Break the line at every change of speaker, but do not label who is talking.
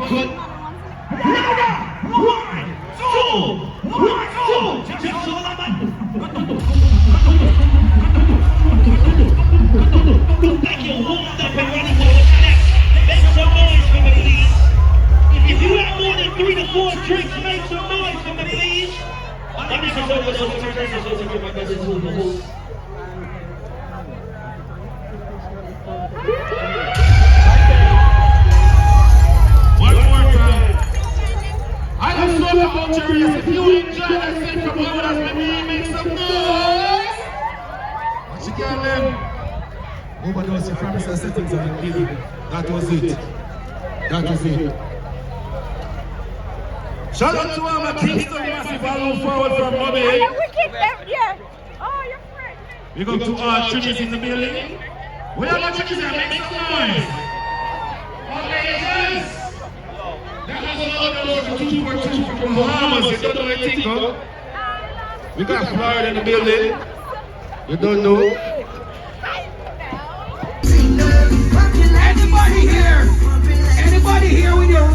good. Louder! 1, 2, 1, 2. Just so that man. Like you warmed up and ready for the next. Make some noise for me, please. If you have more than 3 to 4 drinks, make some noise for me, please. I'm just going to give my message to the host. One more time. I just talk about your Rios. If you enjoy that set from others, let me make some noise. What you got them?
Overdose your promise and settings on the building. That was it. That was it.
Shout out to all my Kingston massive all forward from Bobby.
Yeah. Oh, you're friend.
We go to all Trinis in the building. We have a Trinis here, make some noise. Okay, yes. That was another 242 from Bahamas. You don't know anything, huh? We got Florida in the building. You don't know.
Anybody here with your